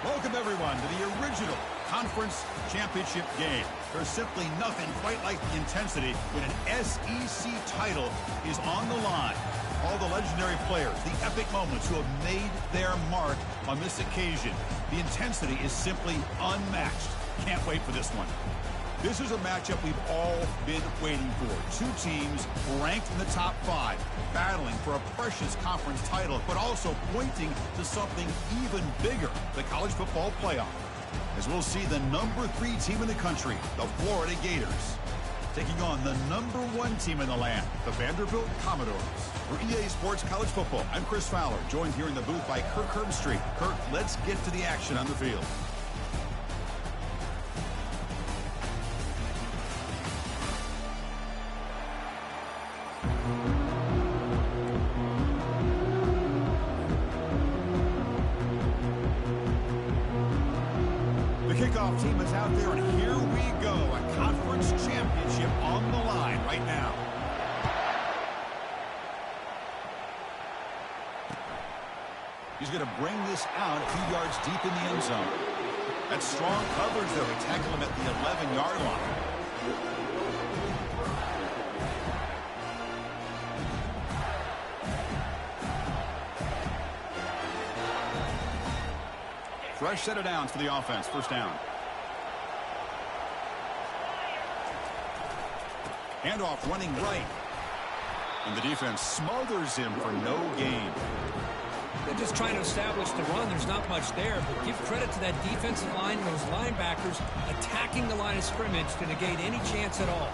Welcome, everyone, to the original conference championship game. There's simply nothing quite like the intensity when an SEC title is on the line. All the legendary players, the epic moments who have made their mark on this occasion. The intensity is simply unmatched. Can't wait for this one. This is a matchup we've all been waiting for. Two teams ranked in the top 5, battling for a precious conference title, but also pointing to something even bigger, the college football playoff. As we'll see the number 3 team in the country, the Florida Gators, taking on the number 1 team in the land, the Vanderbilt Commodores. For EA Sports College Football, I'm Chris Fowler, joined here in the booth by Kirk Herbstreit. Kirk, let's get to the action on the field. Kickoff team is out there, and here we go. A conference championship on the line right now. He's going to bring this out a few yards deep in the end zone. That's strong coverage there. They tackle him at the 11-yard line. Fresh set of downs for the offense. First down. Handoff running right. And the defense smothers him for no gain. They're just trying to establish the run. There's not much there, but give credit to that defensive line and those linebackers attacking the line of scrimmage to negate any chance at all.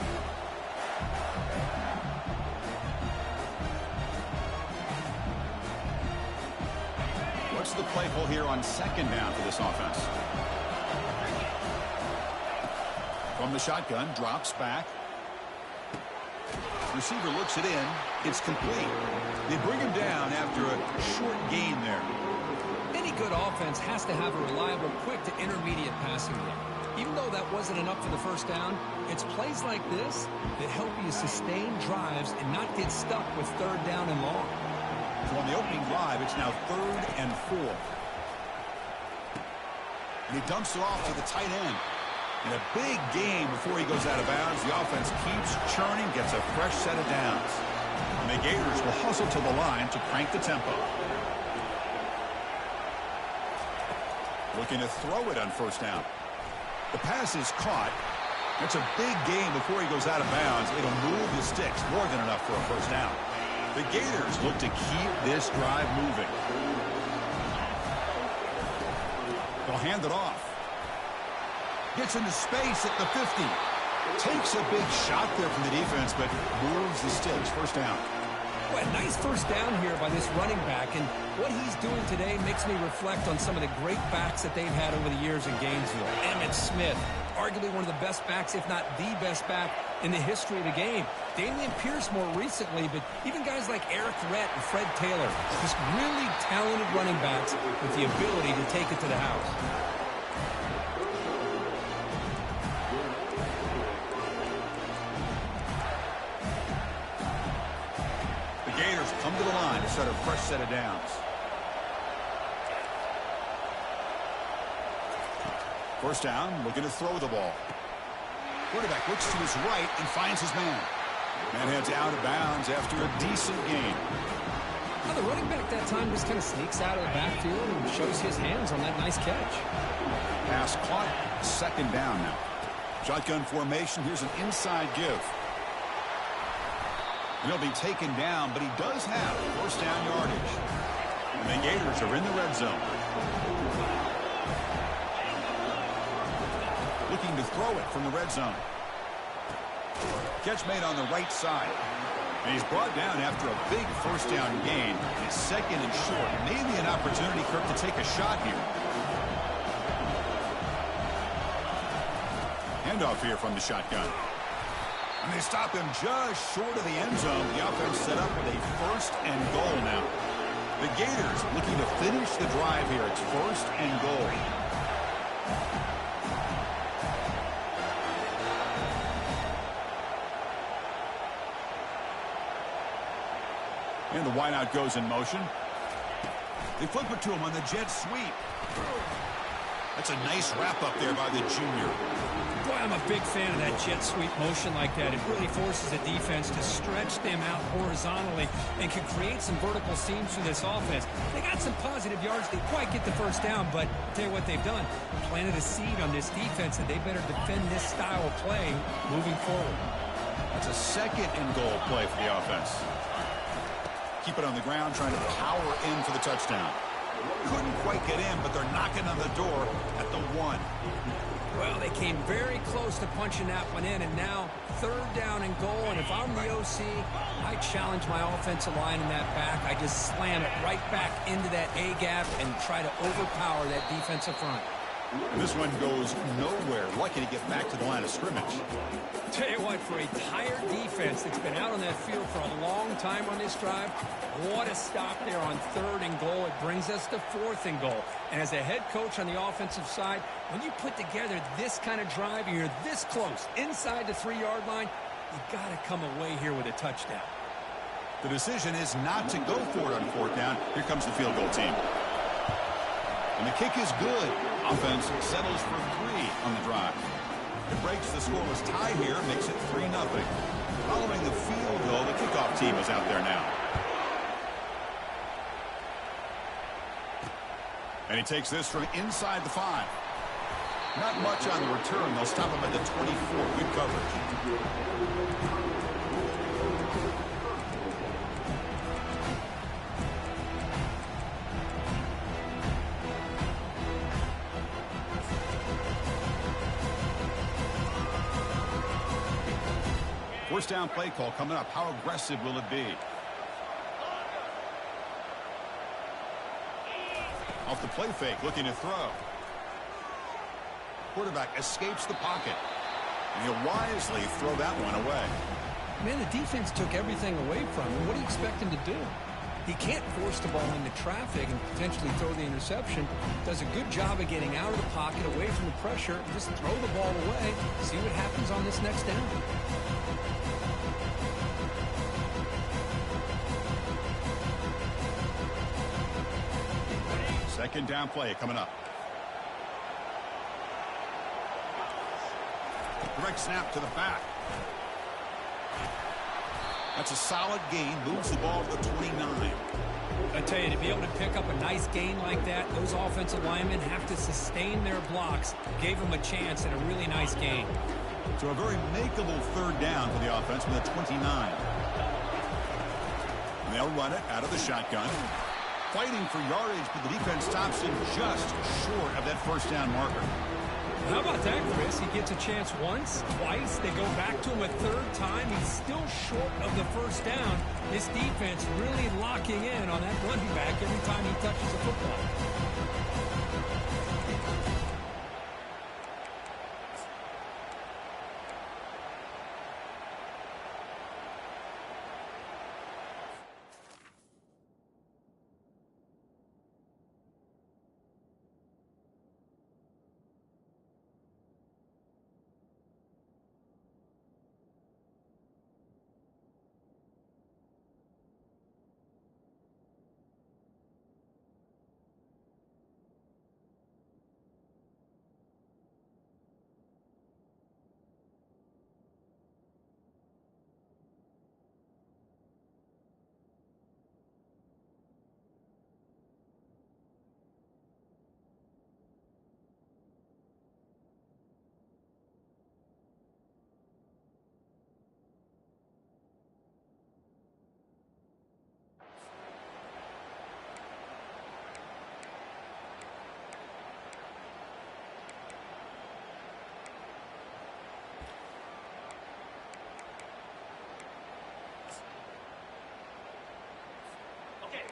What's the play call here on second down for this offense? From the shotgun, drops back. Receiver looks it in. It's complete. They bring him down after a short gain there. Any good offense has to have a reliable, quick to intermediate passing game. Even though that wasn't enough for the first down, it's plays like this that help you sustain drives and not get stuck with third down and long. So on the opening drive, it's now 3rd and 4. And he dumps it off to the tight end. And a big gain before he goes out of bounds. The offense keeps churning, gets a fresh set of downs. And the Gators will hustle to the line to crank the tempo. Looking to throw it on first down. The pass is caught. That's a big gain before he goes out of bounds. It'll move the sticks more than enough for a first down. The Gators look to keep this drive moving. They'll hand it off. Gets into space at the 50. Takes a big shot there from the defense, but moves the sticks. First down. Well, nice first down here by this running back, and what he's doing today makes me reflect on some of the great backs that they've had over the years in Gainesville. Emmitt Smith, arguably one of the best backs, if not the best back in the history of the game. Damian Pierce more recently, but even guys like Eric Rhett and Fred Taylor, just really talented running backs with the ability to take it to the house. Come to the line to set a fresh set of downs. First down, looking to throw the ball. Quarterback looks to his right and finds his man. Man heads out of bounds after a decent gain. Now the running back that time just kind of sneaks out of the backfield and shows his hands on that nice catch. Pass caught. Second down now. Shotgun formation. Here's an inside give. He'll be taken down, but he does have first down yardage. And the Gators are in the red zone. Looking to throw it from the red zone. Catch made on the right side. And he's brought down after a big first down gain. It's 2nd and short. Maybe an opportunity, Kirk, to take a shot here. Handoff here from the shotgun. And they stop him just short of the end zone. The offense set up with a 1st and goal now. The Gators looking to finish the drive here. It's 1st and goal. And the wideout goes in motion. They flip it to him on the jet sweep. That's a nice wrap-up there by the junior. Boy, I'm a big fan of that jet sweep motion like that. It really forces the defense to stretch them out horizontally and can create some vertical seams for this offense. They got some positive yards. They quite get the first down, but I'll tell you what they've done. Planted a seed on this defense, and they better defend this style of play moving forward. That's a second and goal play for the offense. Keep it on the ground, trying to power in for the touchdown. Couldn't quite get in, but they're knocking on the door at the 1. Well, they came very close to punching that one in, and now third down and goal. And if I'm the OC, I challenge my offensive line in that back. I just slam it right back into that A-gap and try to overpower that defensive front. And this one goes nowhere. Lucky to get back to the line of scrimmage. Tell you what, for a tired defense that's been out on that field for a long time on this drive, what a stop there on third and goal. It brings us to fourth and goal. And as a head coach on the offensive side, when you put together this kind of drive and you're this close inside the 3-yard line, you got to come away here with a touchdown. The decision is not to go for it on fourth down. Here comes the field goal team. And the kick is good. Offense settles for 3 on the drive. It breaks the scoreless tie here, makes it 3-0. Following the field goal, the kickoff team is out there now. And he takes this from inside the 5. Not much on the return. They'll stop him at the 24. Good coverage. First down play call coming up. How aggressive will it be? Off the play fake, looking to throw. Quarterback escapes the pocket. And he'll wisely throw that one away. Man, the defense took everything away from him. What do you expect him to do? He can't force the ball into traffic and potentially throw the interception. Does a good job of getting out of the pocket, away from the pressure. Just throw the ball away. See what happens on this next down. Second down play coming up. Direct snap to the back. That's a solid gain. Moves the ball to the 29. I tell you, to be able to pick up a nice gain like that, those offensive linemen have to sustain their blocks. Gave them a chance at a really nice gain. So a very makeable third down for the offense with a 29. And they'll run it out of the shotgun. Fighting for yardage, but the defense stops him just short of that first down marker. How about that, Chris? He gets a chance once, twice. They go back to him a third time. He's still short of the first down. This defense really locking in on that running back every time he touches the football.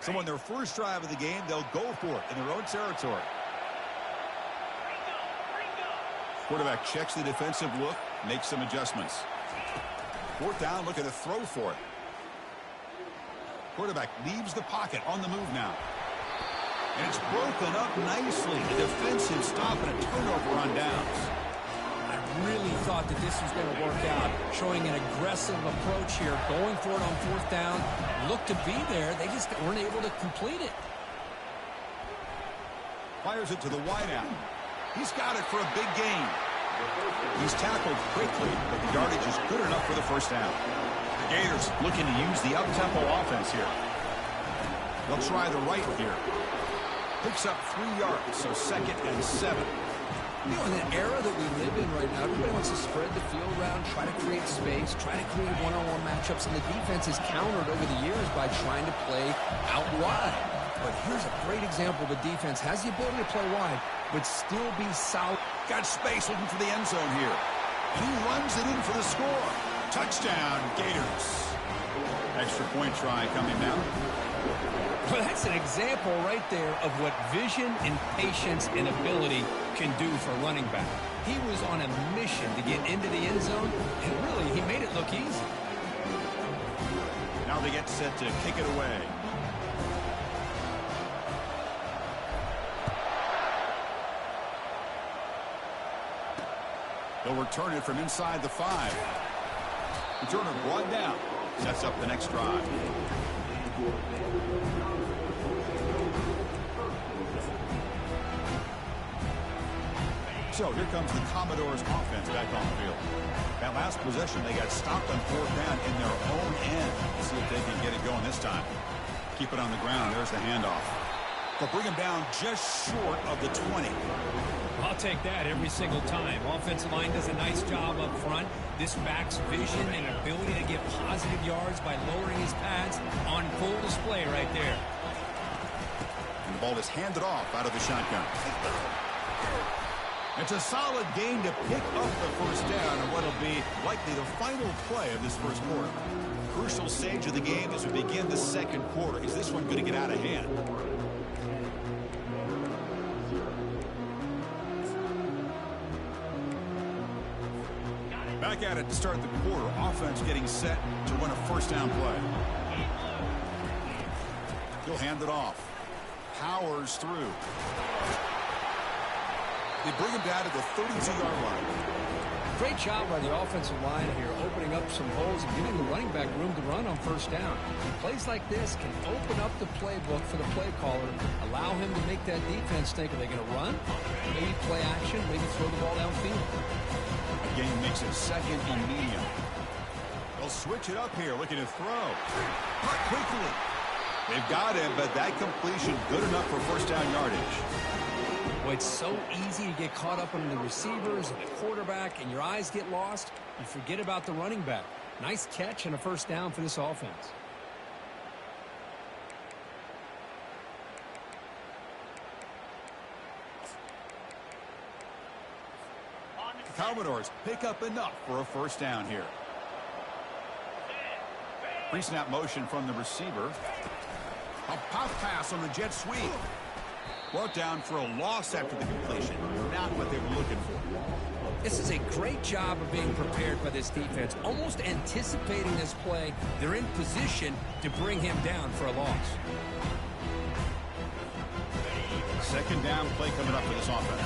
So on their first drive of the game, they'll go for it in their own territory. Quarterback checks the defensive look, makes some adjustments. Fourth down, looking to throw for it. Quarterback leaves the pocket on the move now. And it's broken up nicely. A defensive stop and a turnover on downs. I really thought that this was going to work out, showing an aggressive approach here, going for it on fourth down. Looked to be there. They just weren't able to complete it. Fires it to the wideout. He's got it for a big gain. He's tackled quickly, but the yardage is good enough for the first down. The Gators looking to use the up-tempo offense here. They'll try the right here. Picks up 3 yards, so 2nd and 7. You know, in the era that we live in right now, everybody wants to spread the field around, try to create space, try to create one-on-one matchups, and the defense is countered over the years by trying to play out wide. But here's a great example of a defense has the ability to play wide, but still be solid. Got space looking for the end zone here. He runs it in for the score. Touchdown, Gators. Extra point try coming now. Well, that's an example right there of what vision and patience and ability can do for a running back. He was on a mission to get into the end zone, and really, he made it look easy. Now they get set to kick it away. They'll return it from inside the 5. Returner brought down. Sets up the next drive. So here comes the Commodores offense back on the field. That last possession, they got stopped on 4th down in their own end. Let's see if they can get it going this time. Keep it on the ground. There's the handoff. They'll bring him down just short of the 20. I'll take that every single time. Offensive line does a nice job up front. This back's vision and ability to get positive yards by lowering his pads on full display right there. And the ball is handed off out of the shotgun. It's a solid gain to pick up the first down and what will be likely the final play of this first quarter. Crucial stage of the game as we begin the second quarter. Is this one going to get out of hand? Back at it to start the quarter. Offense getting set to win a first down play. He'll hand it off. Powers through. They bring him down to the 32-yard line. Great job by the offensive line here, opening up some holes and giving the running back room to run on first down. Plays like this can open up the playbook for the play caller, allow him to make that defense think, are they going to run? Maybe play action, maybe throw the ball downfield. Again, makes it 2nd and medium. They'll switch it up here, looking to throw. Cut quickly. They've got him, but that completion good enough for first down yardage. Well, it's so easy to get caught up on the receivers and the quarterback, and your eyes get lost. You forget about the running back. Nice catch and a first down for this offense. The Commodores pick up enough for a first down here. Pre-snap motion from the receiver. A pop pass on the jet sweep. Brought down for a loss after the completion. Not what they were looking for. This is a great job of being prepared by this defense. Almost anticipating this play. They're in position to bring him down for a loss. Second down play coming up for this offense.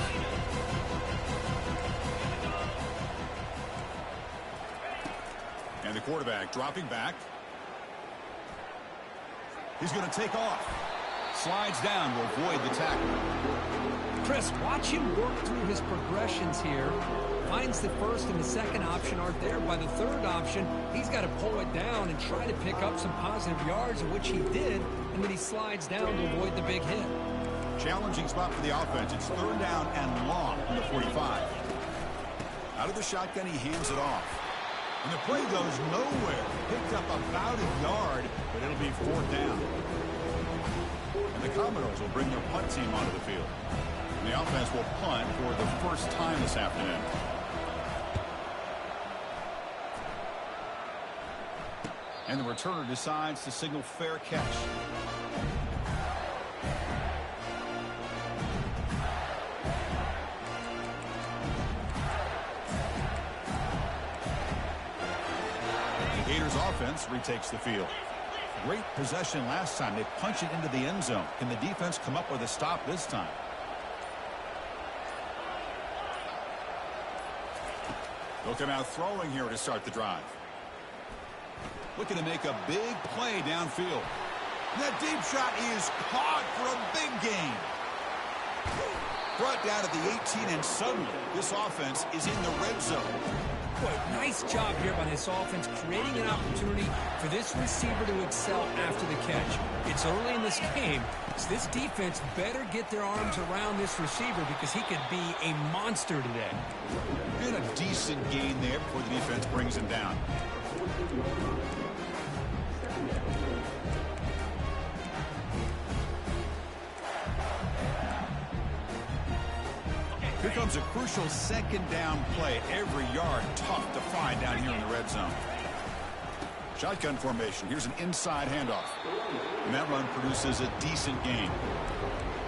And the quarterback dropping back. He's going to take off. Slides down to avoid the tackle. Chris, watch him work through his progressions here. Finds the first and the second option aren't there. By the third option, he's got to pull it down and try to pick up some positive yards, which he did, and then he slides down to avoid the big hit. Challenging spot for the offense. It's 3rd down and long from the 45. Out of the shotgun, he hands it off. And the play goes nowhere. Picked up about a yard, but it'll be 4th down. And the Commodores will bring their punt team onto the field. And the offense will punt for the first time this afternoon. And the returner decides to signal fair catch. The Gators offense retakes the field. Great possession last time. They punch it into the end zone. Can the defense come up with a stop this time? They'll come out throwing here to start the drive. Looking to make a big play downfield. That deep shot is caught for a big gain. Brought down at the 18, and suddenly this offense is in the red zone. Boy, nice job here by this offense, creating an opportunity for this receiver to excel after the catch. It's early in this game, so this defense better get their arms around this receiver because he could be a monster today. And a decent gain there before the defense brings him down. Here comes a crucial second down play. Every yard tough to find down here in the red zone. Shotgun formation. Here's an inside handoff. And that run produces a decent gain.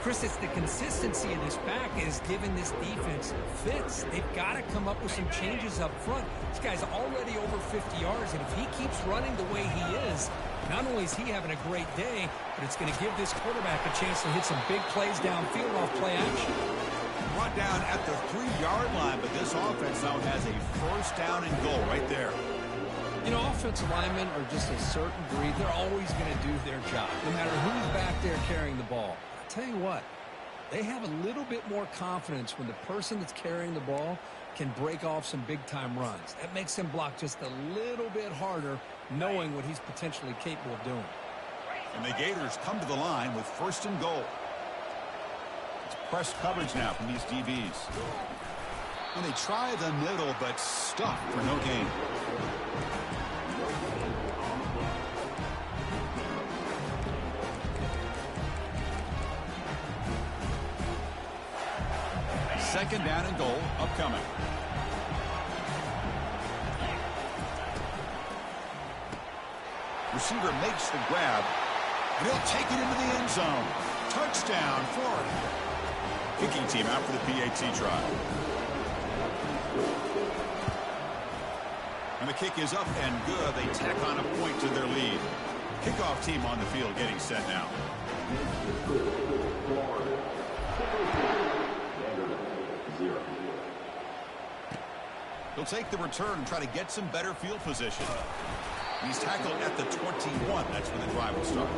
Chris, it's the consistency of this back is giving this defense fits. They've got to come up with some changes up front. This guy's already over 50 yards, and if he keeps running the way he is, not only is he having a great day, but it's going to give this quarterback a chance to hit some big plays downfield off play action. Brought down at the 3-yard line, but this offense now has a first down and goal right there. You know, offensive linemen are just a certain breed. They're always going to do their job, no matter who's back there carrying the ball. I'll tell you what, they have a little bit more confidence when the person that's carrying the ball can break off some big-time runs. That makes them block just a little bit harder, knowing what he's potentially capable of doing. And the Gators come to the line with first and goal. It's press coverage now from these DBs. And they try the middle, but stuck for no gain. Second down and goal upcoming. Receiver makes the grab, and he'll take it into the end zone. Touchdown, Florida. Kicking team out for the PAT try. And the kick is up and good. They tack on a point to their lead. Kickoff team on the field getting set now. He'll take the return and try to get some better field position. He's tackled at the 21. That's where the drive will start.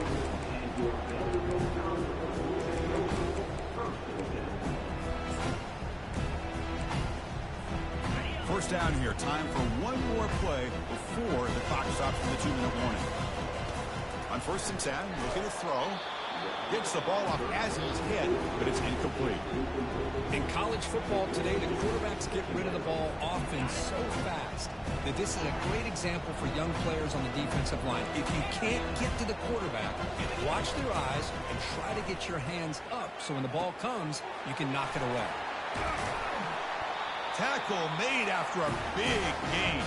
First down here. Time for one more play before the clock stops for the 2-minute warning. On first and 10, looking to throw. Gets the ball off as he's hit, but it's incomplete. In college football today, the quarterbacks get rid of the ball often so fast that this is a great example for young players on the defensive line. If you can't get to the quarterback, watch their eyes and try to get your hands up so when the ball comes, you can knock it away. Tackle made after a big gain.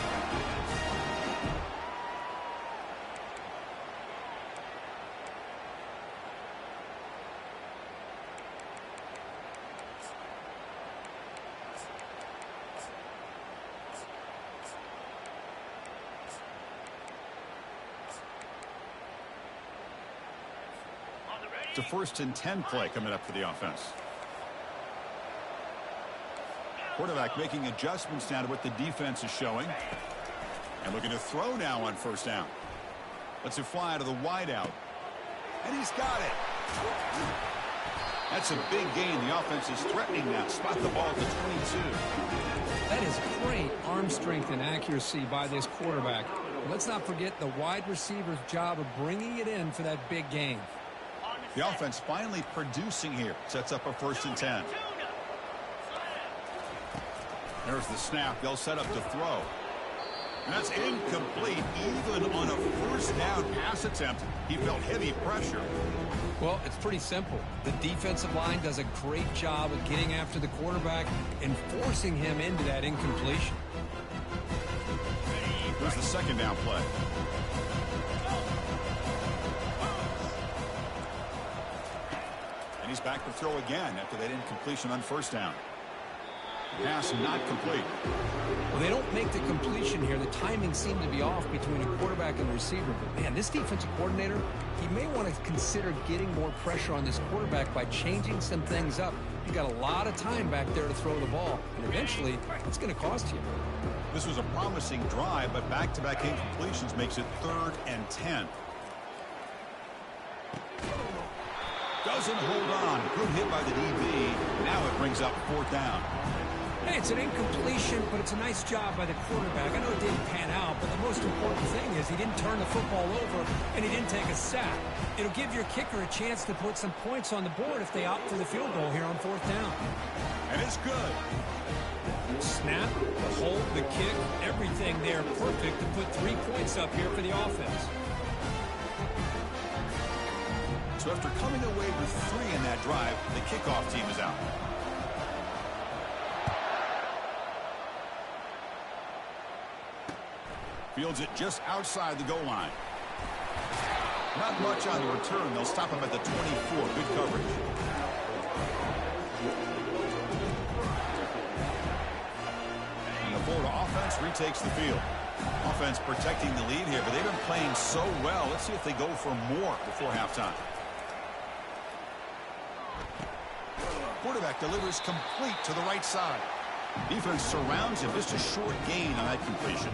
It's a first and 10 play coming up for the offense. Quarterback making adjustments now to what the defense is showing. And looking to throw now on first down. Lets it fly to the wideout. And he's got it. That's a big gain. The offense is threatening now. Spot the ball at the 22. That is great arm strength and accuracy by this quarterback. Let's not forget the wide receiver's job of bringing it in for that big gain. The offense finally producing here. Sets up a first and 10. There's the snap. They'll set up to throw. And that's incomplete. Even on a first down pass attempt, he felt heavy pressure. Well, it's pretty simple. The defensive line does a great job of getting after the quarterback and forcing him into that incompletion. Here's the second down play. And he's back to throw again after that incompletion on first down. Pass not complete. Well, they don't make the completion here. The timing seemed to be off between a quarterback and a receiver. But, man, this defensive coordinator, he may want to consider getting more pressure on this quarterback by changing some things up. You've got a lot of time back there to throw the ball, and eventually it's going to cost you. This was a promising drive, but back-to-back incompletions makes it 3rd and 10. Doesn't hold on. Good hit by the DB. Now it brings up 4th down. Hey, it's an incompletion, but it's a nice job by the quarterback. I know it didn't pan out, but the most important thing is he didn't turn the football over and he didn't take a sack. It'll give your kicker a chance to put some points on the board if they opt for the field goal here on 4th down. And it's good. Snap, the hold, the kick, everything there perfect to put 3 points up here for the offense. So after coming away with 3 in that drive, the kickoff team is out. Fields it just outside the goal line. Not much on the return. They'll stop him at the 24. Good coverage. And the Florida offense retakes the field. Offense protecting the lead here, but they've been playing so well. Let's see if they go for more before halftime. Quarterback delivers complete to the right side. Defense surrounds him. Just a short gain on that completion.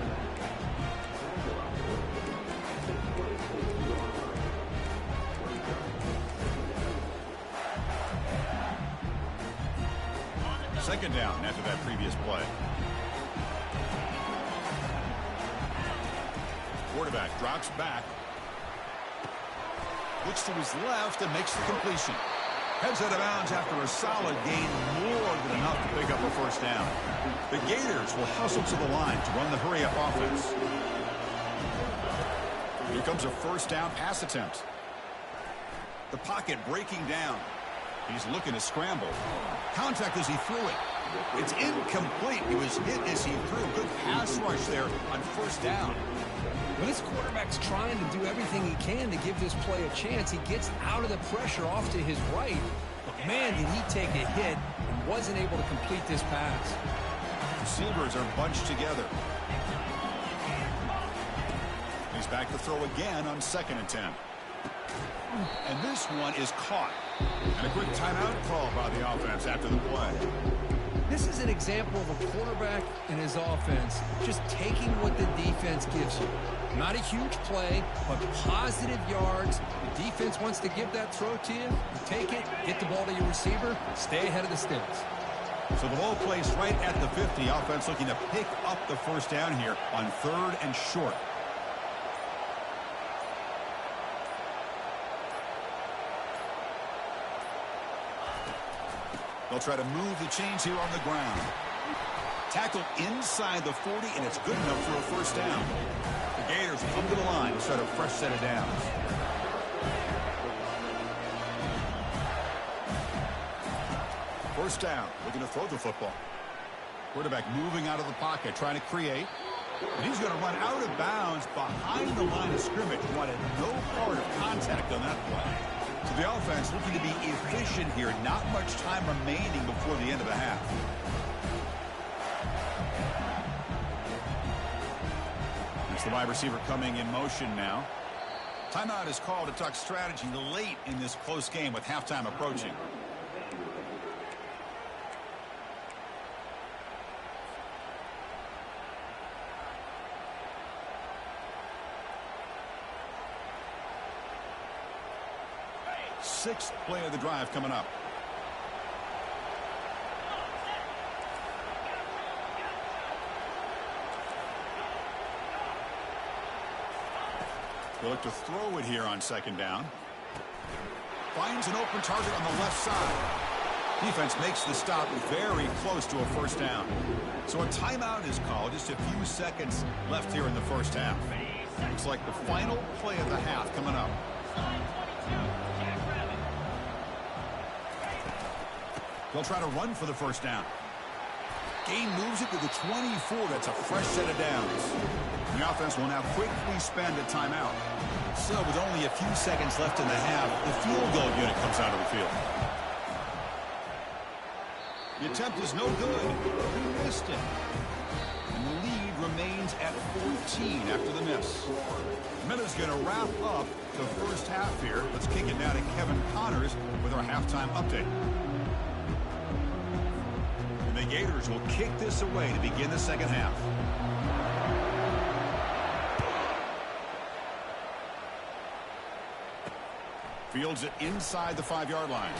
Second down after that previous play. Quarterback drops back. Looks to his left and makes the completion. Heads out of bounds after a solid gain, more than enough to pick up a 1st down. The Gators will hustle to the line to run the hurry-up offense. Here comes a 1st down pass attempt. The pocket breaking down. He's looking to scramble. Contact as he threw it. It's incomplete. He was hit as he threw. Good pass rush there on 1st down. When this quarterback's trying to do everything he can to give this play a chance, he gets out of the pressure off to his right. But man, did he take a hit and wasn't able to complete this pass. Receivers are bunched together. He's back to throw again on 2nd and 10. And this one is caught. And a quick timeout call by the offense after the play. This is an example of a quarterback and his offense just taking what the defense gives you. Not a huge play, but positive yards. The defense wants to give that throw to you. You take it, get the ball to your receiver, stay ahead of the sticks. So the ball placed right at the 50. Offense looking to pick up the 1st down here on 3rd and short. They'll try to move the chains here on the ground. Tackled inside the 40, and it's good enough for a 1st down. The Gators will come to the line to start a fresh set of downs. First down, looking to throw the football. Quarterback moving out of the pocket, trying to create. And he's going to run out of bounds behind the line of scrimmage. Wanted no part of contact on that play. So the offense looking to be efficient here. Not much time remaining before the end of the half. It's the wide receiver coming in motion now. Timeout is called to talk strategy late in this close game with halftime approaching. Sixth play of the drive coming up. They'll look to throw it here on 2nd down. Finds an open target on the left side. Defense makes the stop very close to a 1st down. So a timeout is called. Just a few seconds left here in the 1st half. Looks like the final play of the half coming up. They'll try to run for the 1st down. Gain moves it to the 24. That's a fresh set of downs. The offense will now quickly spend a timeout. So with only a few seconds left in the half, the field goal unit comes out of the field. The attempt is no good. He missed it. And the lead remains at 14 after the miss. Minutes going to wrap up the 1st half here. Let's kick it now to Kevin Connors with our halftime update. The Gators will kick this away to begin the 2nd half. Fields it inside the 5-yard line.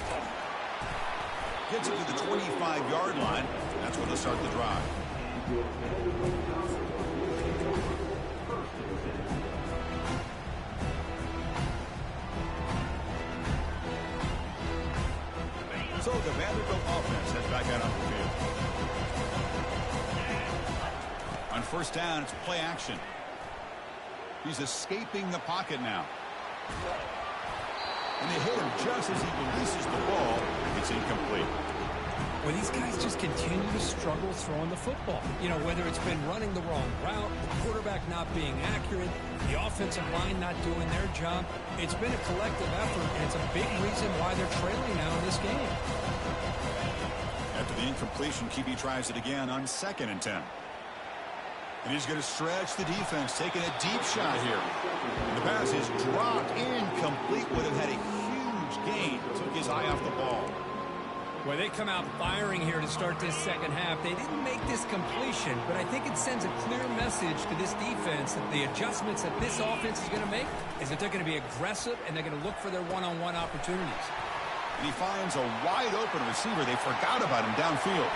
Gets it to the 25-yard line. That's where they'll start the drive. So the Vanderbilt offense heads back out on the field. On first down, it's play action. He's escaping the pocket now. And they hit him just as he releases the ball. It's incomplete. Well, these guys just continue to struggle throwing the football. You know, whether it's been running the wrong route, the quarterback not being accurate, the offensive line not doing their job. It's been a collective effort, and it's a big reason why they're trailing now in this game. After the incompletion, QB tries it again on 2nd and 10. And he's going to stretch the defense, taking a deep shot here. And the pass is dropped incomplete. Would have had a huge gain. Took his eye off the ball. Well, they come out firing here to start this second half. They didn't make this completion, but I think it sends a clear message to this defense that the adjustments that this offense is going to make is that they're going to be aggressive and they're going to look for their one-on-one opportunities. And he finds a wide-open receiver. They forgot about him downfield.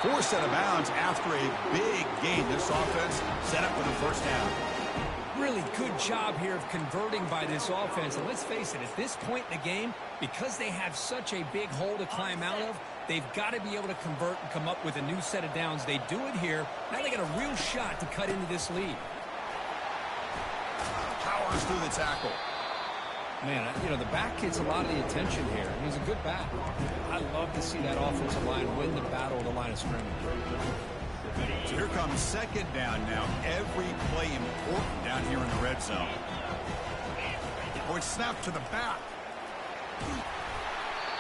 Forced out of bounds after a big gain. This offense set up for the first down. Really good job here of converting by this offense. And let's face it, at this point in the game, because they have such a big hole to climb out of, they've got to be able to convert and come up with a new set of downs. They do it here. Now they got a real shot to cut into this lead. Powers through the tackle. Man, you know, the back gets a lot of the attention here. He's a good back. I love to see that offensive line win the battle of the line of scrimmage. So here comes second down now. Every play important down here in the red zone. Oh, it's snapped to the back.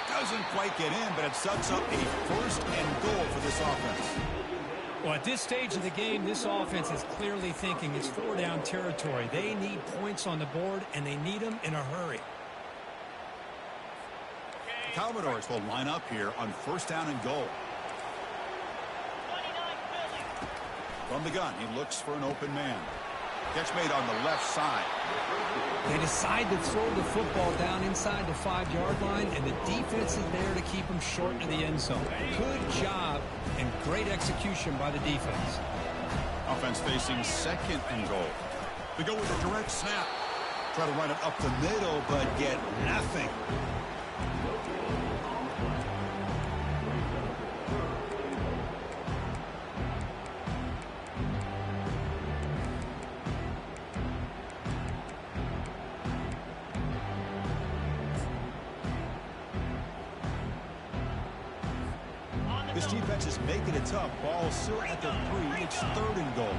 Doesn't quite get in, but it sets up a 1st and goal for this offense. Well, at this stage of the game, this offense is clearly thinking it's 4-down territory. They need points on the board, and they need them in a hurry. The Commodores will line up here on 1st down and goal. From the gun, he looks for an open man. Catch made on the left side. They decide to throw the football down inside the 5-yard line, and the defense is there to keep them short of the end zone. Good job and great execution by the defense. Offense facing 2nd and goal. They go with a direct snap. Try to run it up the middle, but get nothing. This defense is making it tough. Ball still at the 3. It's 3rd and goal.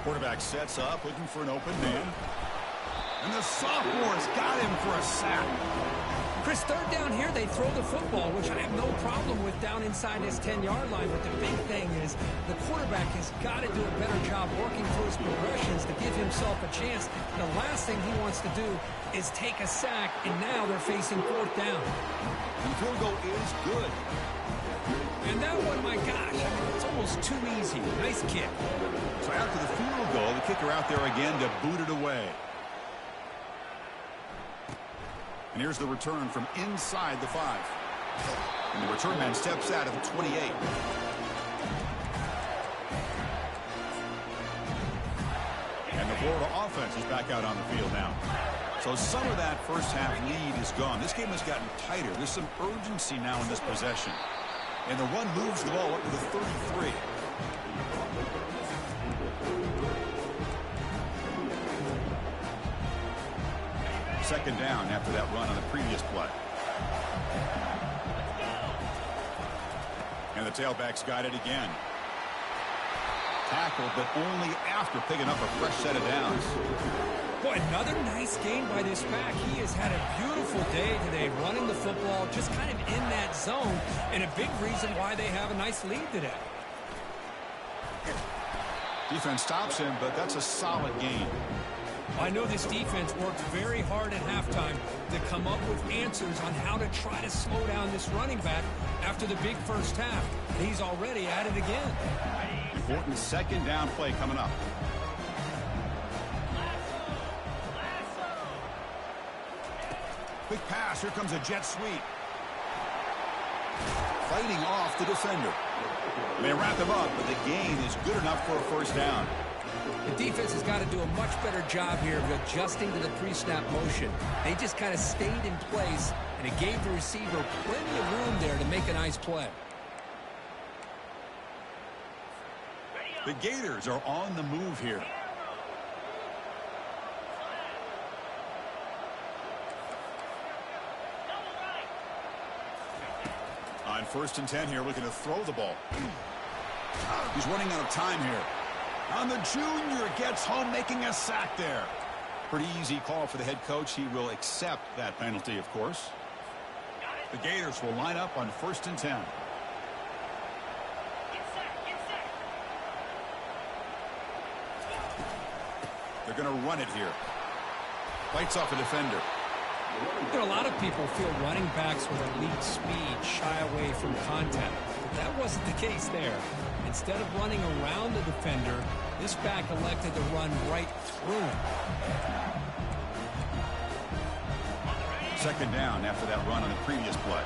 Quarterback sets up, looking for an open man. And the sophomore's got him for a sack. Chris, 3rd down here, they throw the football, which I have no problem with down inside his 10-yard line. But the big thing is the quarterback has got to do a better job working through his progressions to give himself a chance. The last thing he wants to do is take a sack, and now they're facing 4th down. And the field goal is good. And that one, my gosh, I mean, it's almost too easy. Nice kick. So after the field goal, the kicker out there again to boot it away. And here's the return from inside the 5. And the return man steps out of the 28. And the Florida offense is back out on the field now. So some of that first half lead is gone. This game has gotten tighter. There's some urgency now in this possession. And the run moves the ball up to the 33. Second down after that run on the previous play. And the tailback's got it again. Tackled, but only after picking up a fresh set of downs. Boy, another nice game by this back. He has had a beautiful day today running the football, just kind of in that zone, and a big reason why they have a nice lead today. Defense stops him, but that's a solid game. I know this defense worked very hard at halftime to come up with answers on how to try to slow down this running back after the big first half. He's already at it again. Important second down play coming up. Quick pass. Here comes a jet sweep. Fighting off the defender. They wrap him up, but the gain is good enough for a first down. The defense has got to do a much better job here of adjusting to the pre-snap motion. They just kind of stayed in place, and it gave the receiver plenty of room there to make a nice play. The Gators are on the move here. On 1st and 10 here, looking to throw the ball. He's running out of time here. On the junior, gets home, making a sack there. Pretty easy call for the head coach. He will accept that penalty, of course. The Gators will line up on 1st and 10. They're going to run it here. Fights off a defender. There are a lot of people feel running backs with elite speed shy away from contact. But that wasn't the case there. Instead of running around the defender, this back elected to run right through him. 2nd down after that run on the previous play.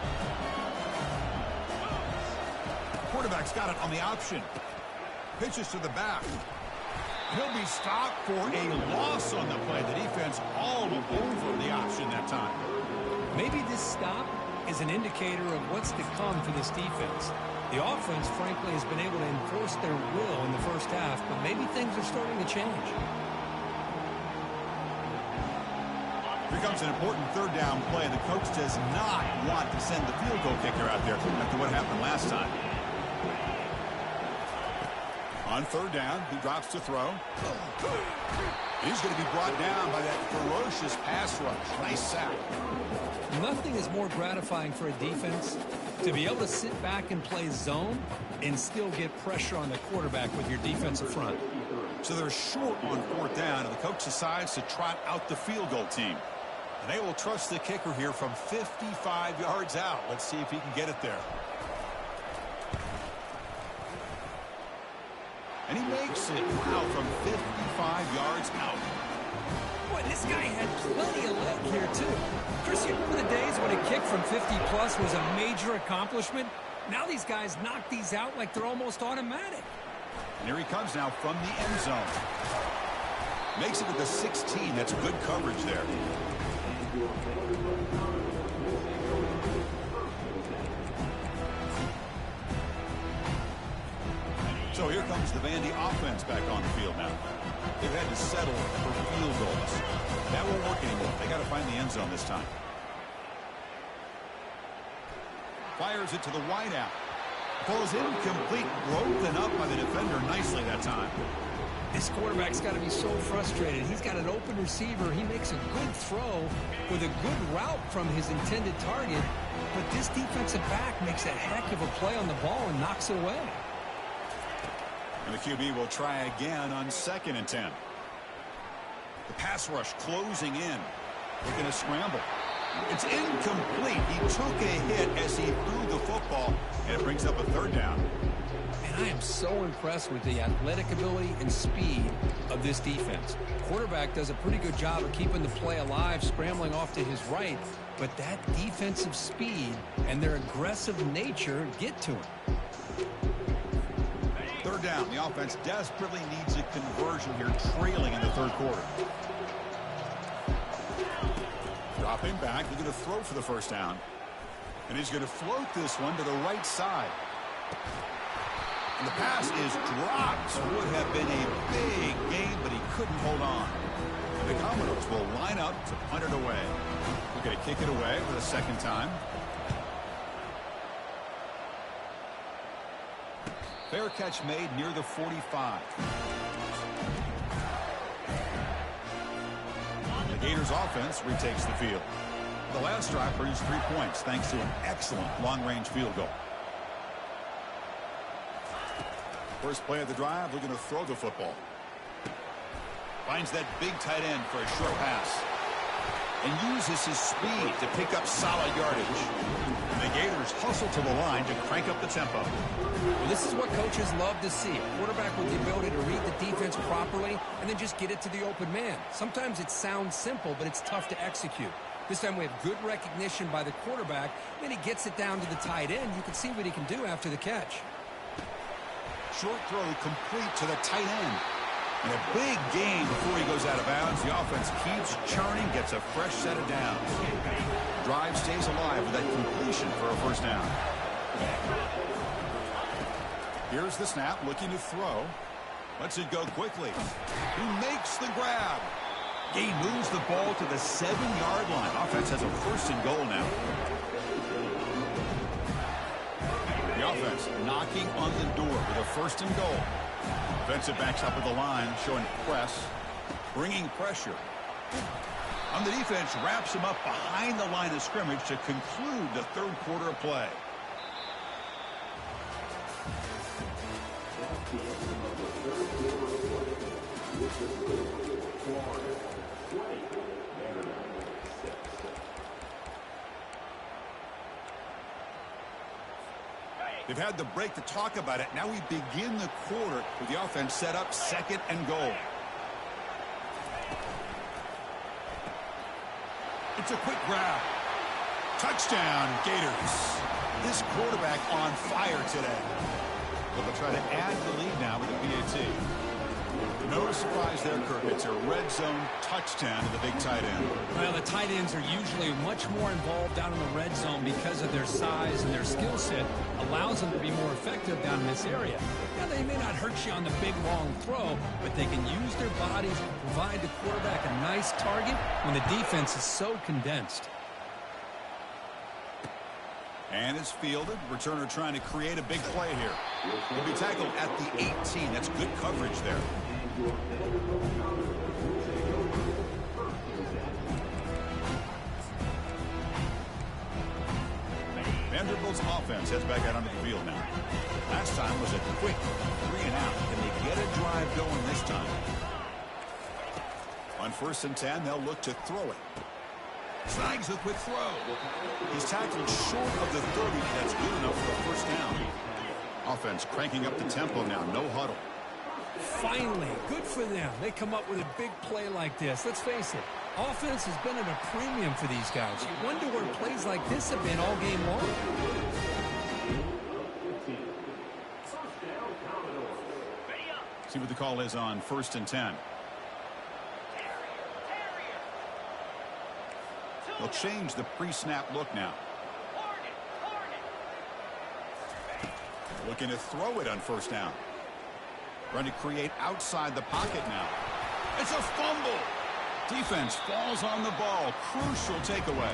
The quarterback's got it on the option. Pitches to the back. He'll be stopped for a loss on the play. The defense all over the option that time. Maybe this stop is an indicator of what's to come for this defense. The offense, frankly, has been able to enforce their will in the first half, but maybe things are starting to change. Here comes an important 3rd down play. The coach does not want to send the field goal kicker out there after what happened last time. On 3rd down, he drops to throw. He's going to be brought down by that ferocious pass rush. Nice sack. Nothing is more gratifying for a defense to be able to sit back and play zone and still get pressure on the quarterback with your defensive front. So they're short on 4th down, and the coach decides to trot out the field goal team. And they will trust the kicker here from 55 yards out. Let's see if he can get it there. And he makes it, wow, from 55 yards out. Boy, this guy had plenty of leg here, too. Chris, you remember the days when a kick from 50-plus was a major accomplishment? Now these guys knock these out like they're almost automatic. And here he comes now from the end zone. Makes it to the 16. That's good coverage there. So here comes the Vandy offense back on the field now. They've had to settle for field goals. That won't work anymore. They got to find the end zone this time. Fires it to the wideout. Falls incomplete, broken up by the defender nicely that time. This quarterback's got to be so frustrated. He's got an open receiver. He makes a good throw with a good route from his intended target. But this defensive back makes a heck of a play on the ball and knocks it away. And the QB will try again on 2nd and 10. The pass rush closing in. They're going to scramble. It's incomplete. He took a hit as he threw the football, and it brings up a 3rd down. And I am so impressed with the athletic ability and speed of this defense. Quarterback does a pretty good job of keeping the play alive, scrambling off to his right, but that defensive speed and their aggressive nature get to him. 3rd down. The offense desperately needs a conversion here, trailing in the 3rd quarter. Dropping back. They're going to throw for the 1st down. And he's going to float this one to the right side. And the pass is dropped. Would have been a big gain, but he couldn't hold on. And the Commodores will line up to punt it away. They're going to kick it away for the 2nd time. Fair catch made near the 45. The Gators offense retakes the field. The last drive produced 3 points thanks to an excellent long-range field goal. First play of the drive, we're going to throw the football. Finds that big tight end for a short pass. And uses his speed to pick up solid yardage. And the Gators hustle to the line to crank up the tempo. Well, this is what coaches love to see. A quarterback with the ability to read the defense properly and then just get it to the open man. Sometimes it sounds simple, but it's tough to execute. This time we have good recognition by the quarterback. Then he gets it down to the tight end. You can see what he can do after the catch. Short throw complete to the tight end. And a big gain before he goes out of bounds. The offense keeps churning, gets a fresh set of downs. Drive stays alive with that completion for a first down. Here's the snap, looking to throw. Lets it go quickly. He makes the grab. He moves the ball to the 7-yard line. Offense has a first and goal now. The offense knocking on the door with a first and goal. Defensive backs up at the line, showing press, bringing pressure. On the defense, wraps him up behind the line of scrimmage to conclude the third quarter of play. They've had the break to talk about it. Now we begin the quarter with the offense set up, second and goal. It's a quick grab. Touchdown, Gators. This quarterback on fire today. They'll try to add the lead now with the PAT. No surprise there, Kirk. It's a red zone touchdown to the big tight end. Well, the tight ends are usually much more involved down in the red zone because of their size, and their skill set allows them to be more effective down in this area. Now, they may not hurt you on the big, long throw, but they can use their bodies to provide the quarterback a nice target when the defense is so condensed. And it's fielded. Returner trying to create a big play here. He'll be tackled at the 18. That's good coverage there. Vanderbilt's offense heads back out onto the field now. Last time was a quick 3-and-out. Can they get a drive going this time? On 1st and 10, they'll look to throw it. Snags a quick throw. He's tackled short of the 30. That's good enough for a first down. Offense cranking up the tempo now. No huddle. Finally, good for them. They come up with a big play like this. Let's face it, offense has been at a premium for these guys. You wonder where plays like this have been all game long. See what the call is on 1st and 10. They'll change the pre-snap look now. Looking to throw it on 1st down. Trying to create outside the pocket now. It's a fumble. Defense falls on the ball. Crucial takeaway.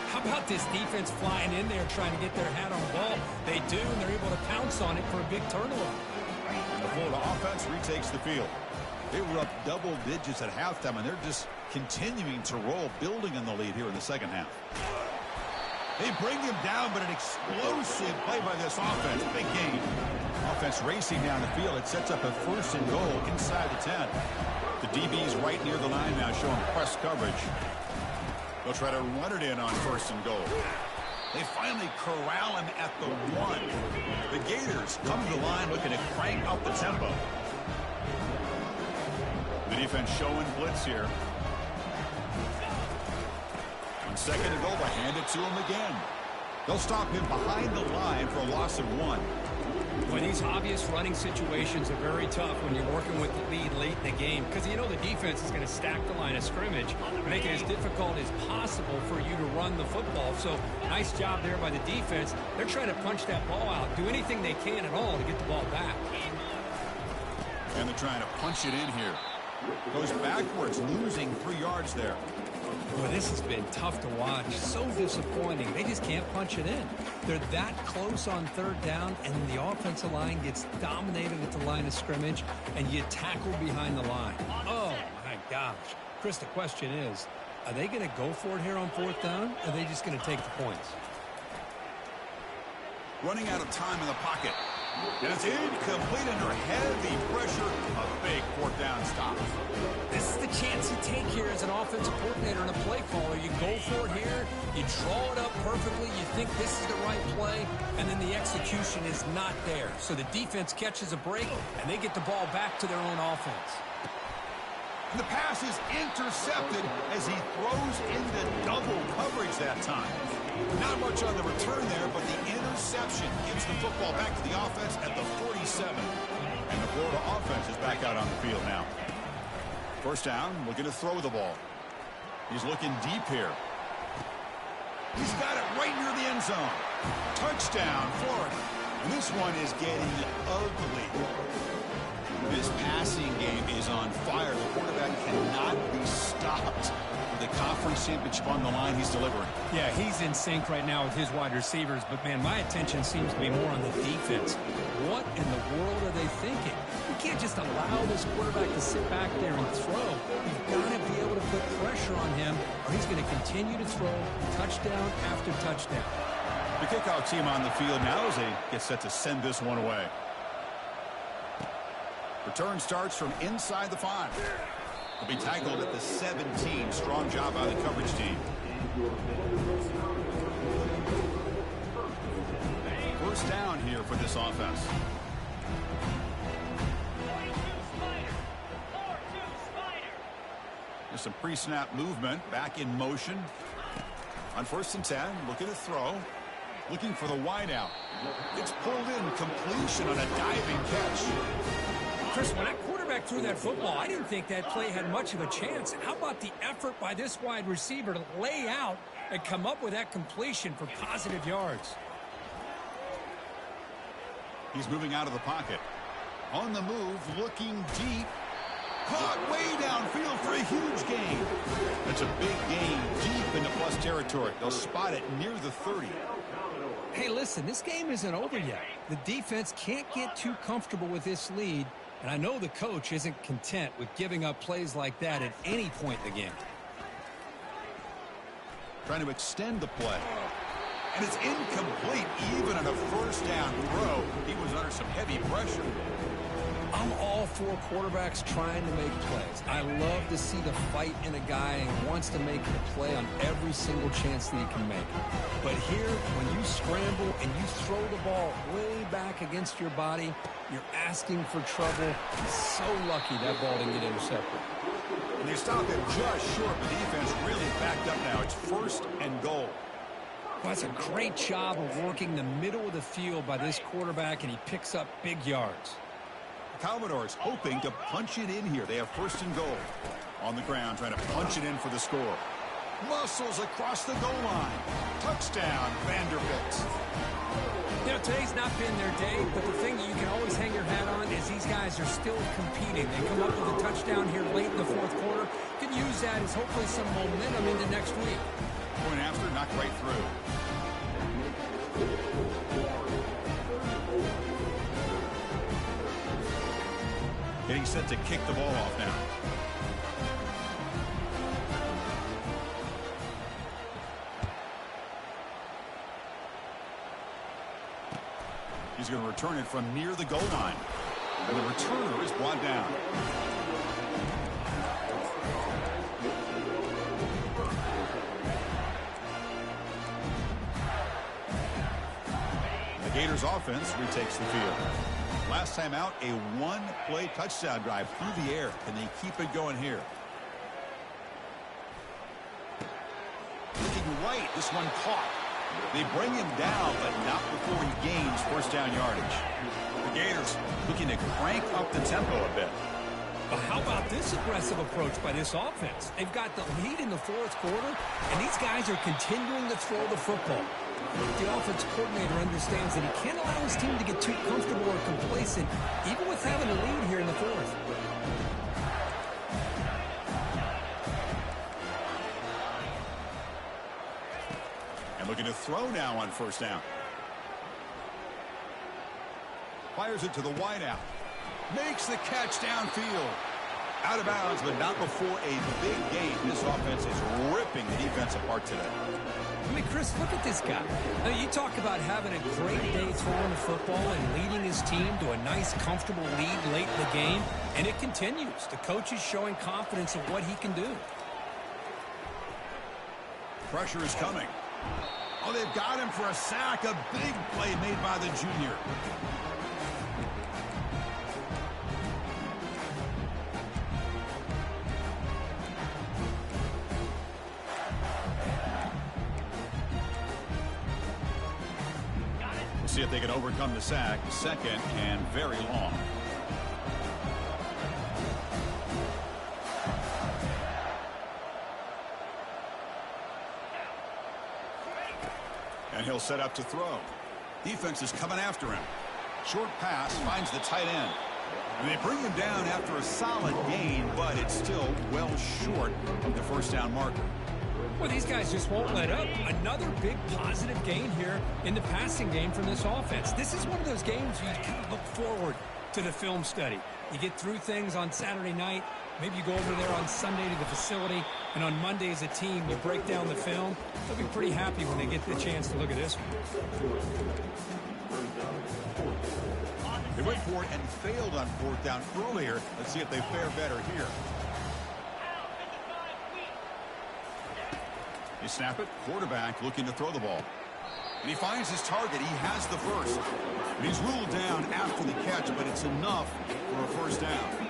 How about this defense flying in there trying to get their hat on the ball? They do, and they're able to pounce on it for a big turnover. And the Florida offense retakes the field. They were up double digits at halftime, and they're just continuing to roll, building on the lead here in the second half. They bring him down, but an explosive play by this offense. Big gain. Offense racing down the field. It sets up a 1st and goal inside the 10. The DB's right near the line now, showing press coverage. They'll try to run it in on 1st and goal. They finally corral him at the 1. The Gators come to the line looking to crank up the tempo. The defense showing blitz here. On 2nd and goal, they hand it to him again. They'll stop him behind the line for a loss of 1. Well, these obvious running situations are very tough when you're working with the lead late in the game because you know the defense is going to stack the line of scrimmage, make it as difficult as possible for you to run the football. So nice job there by the defense. They're trying to punch that ball out, do anything they can at all to get the ball back. And they're trying to punch it in here. Goes backwards, losing 3 yards there. Boy, this has been tough to watch. So disappointing. They just can't punch it in. They're that close on 3rd down, and the offensive line gets dominated at the line of scrimmage, and you tackle behind the line. Oh, my gosh. Chris, the question is, are they going to go for it here on 4th down, or are they just going to take the points? Running out of time in the pocket. And it's incomplete under heavy pressure. A big 4th down stop. This is the chance you take here as an offensive coordinator and a play caller. You go for it here, you draw it up perfectly, you think this is the right play, and then the execution is not there. So the defense catches a break, and they get the ball back to their own offense. The pass is intercepted as he throws into double coverage that time. Not much on the return there, but the interception gives the football back to the offense at the 47. And the Florida offense is back out on the field now. First down, looking to throw the ball. He's looking deep here. He's got it right near the end zone. Touchdown, Florida. And this one is getting ugly. This passing game is on fire. The quarterback cannot be stopped. The conference championship on the line, he's delivering. Yeah, he's in sync right now with his wide receivers, but, man, my attention seems to be more on the defense. What in the world are they thinking? You can't just allow this quarterback to sit back there and throw. You've got to be able to put pressure on him, or he's going to continue to throw touchdown after touchdown. The kickoff team on the field now as they get set to send this one away. Return starts from inside the 5. He'll be tackled at the 17. Strong job by the coverage team. First down here for this offense. There's some pre-snap movement. Back in motion. On 1st and 10, looking to throw. Looking for the wideout. It's pulled in. Completion on a diving catch. Chris, when that quarterback threw that football, I didn't think that play had much of a chance. How about the effort by this wide receiver to lay out and come up with that completion for positive yards? He's moving out of the pocket. On the move, looking deep. Caught way downfield for a huge gain. That's a big gain deep into plus territory. They'll spot it near the 30. Hey, listen, this game isn't over yet. The defense can't get too comfortable with this lead, and I know the coach isn't content with giving up plays like that at any point in the game. Trying to extend the play. And it's incomplete even on a first down throw. He was under some heavy pressure. I'm all for quarterbacks trying to make plays. I love to see the fight in a guy and wants to make the play on every single chance that he can make. But here, when you scramble and you throw the ball way back against your body, you're asking for trouble. He's so lucky that ball didn't get intercepted. And they stop him just short. The defense really backed up now. It's 1st and goal. Well, that's a great job of working the middle of the field by this quarterback, and he picks up big yards. Commodores hoping to punch it in here. They have 1st and goal. On the ground, trying to punch it in for the score. Muscles across the goal line. Touchdown, Vanderbilt. You know, today's not been their day, but the thing that you can always hang your hat on is these guys are still competing. They come up with a touchdown here late in the 4th quarter. Can use that as hopefully some momentum into next week. Point after, knocked right through. Getting set to kick the ball off now. He's going to return it from near the goal line. And the returner is brought down. The Gators offense retakes the field. Last time out, a one-play touchdown drive through the air. Can they keep it going here? Looking right, this one caught. They bring him down, but not before he gains 1st down yardage. The Gators looking to crank up the tempo a bit. But how about this aggressive approach by this offense? They've got the lead in the 4th quarter, and these guys are continuing to throw the football. The offense coordinator understands that he can't allow his team to get too comfortable or complacent, even with having a lead here in the 4th. And looking to throw now on 1st down. Fires it to the wideout. Makes the catch downfield. Out of bounds, but not before a big gain. This offense is ripping the defense apart today. I mean, Chris, look at this guy. Now, you talk about having a great day throwing the football and leading his team to a nice, comfortable lead late in the game, and it continues. The coach is showing confidence of what he can do. Pressure is coming. Oh, they've got him for a sack. A big play made by the junior. see if they can overcome the sack. Second and very long. And he'll set up to throw. Defense is coming after him. Short pass finds the tight end. And they bring him down after a solid gain, but it's still well short of the first down marker. Well, these guys just won't let up. Another big positive gain here in the passing game from this offense. This is one of those games you kind of look forward to the film study. You get through things on Saturday night. Maybe you go over there on Sunday to the facility, and on Monday as a team, you break down the film. They'll be pretty happy when they get the chance to look at this one. They went for it and failed on fourth down earlier. Let's see if they fare better here. You snap it, quarterback looking to throw the ball. And he finds his target. He has the first. And he's ruled down after the catch, but it's enough for a first down.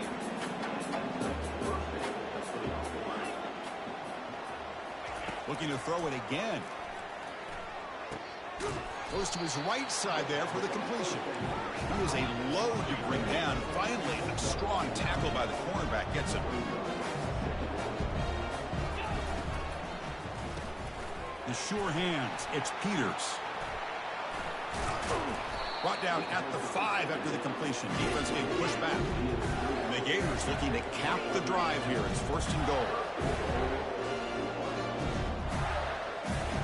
Looking to throw it again. Goes to his right side there for the completion. He is a load to bring down. Finally, a strong tackle by the cornerback gets him. The sure hands. It's Peters. Brought down at the 5 after the completion. Defense getting pushed back. And the Gators looking to cap the drive here. It's first and goal.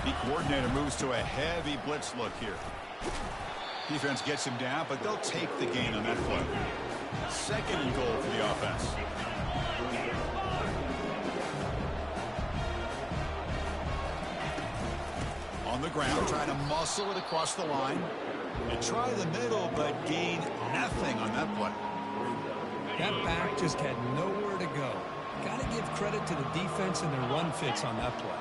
The coordinator moves to a heavy blitz look here. Defense gets him down, but they'll take the gain on that play. Second and goal for the offense. On the ground, trying to muscle it across the line. They try the middle, but gain nothing on that play. That back just had nowhere to go. Got to give credit to the defense and their run fits on that play.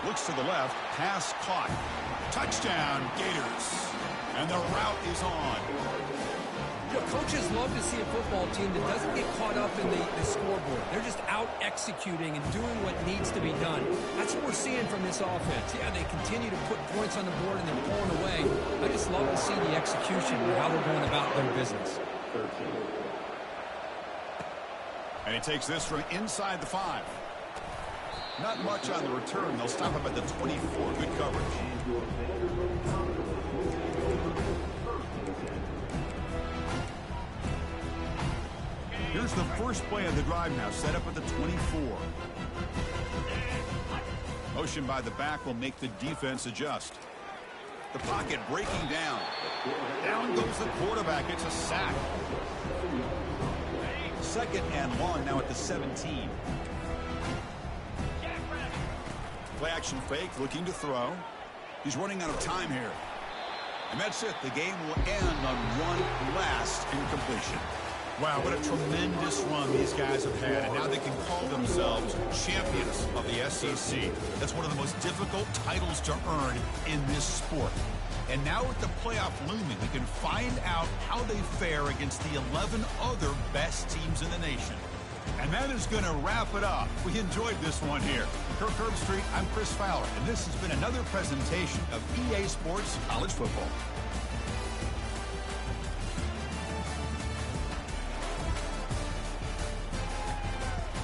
Looks to the left, pass caught. Touchdown, Gators. And the route is on. You know, coaches love to see a football team that doesn't get caught up in the scoreboard. They're just out executing and doing what needs to be done. That's what we're seeing from this offense. Yeah, they continue to put points on the board and they're pulling away. I just love to see the execution and how they're going about their business. And he takes this from inside the 5. Not much on the return. They'll stop him at the 24. Good coverage. Here's the first play of the drive now, set up at the 24. Motion by the back will make the defense adjust. The pocket breaking down. Down goes the quarterback. It's a sack. Second and long now at the 17. Play action fake, looking to throw. He's running out of time here. And that's it. The game will end on one last incompletion. Wow, what a tremendous run these guys have had. And now they can call themselves champions of the SECC. That's one of the most difficult titles to earn in this sport. And now with the playoff looming, we can find out how they fare against the 11 other best teams in the nation. And that is going to wrap it up. We enjoyed this one here. Kirk Herbstreit, I'm Chris Fowler, and this has been another presentation of EA Sports College Football.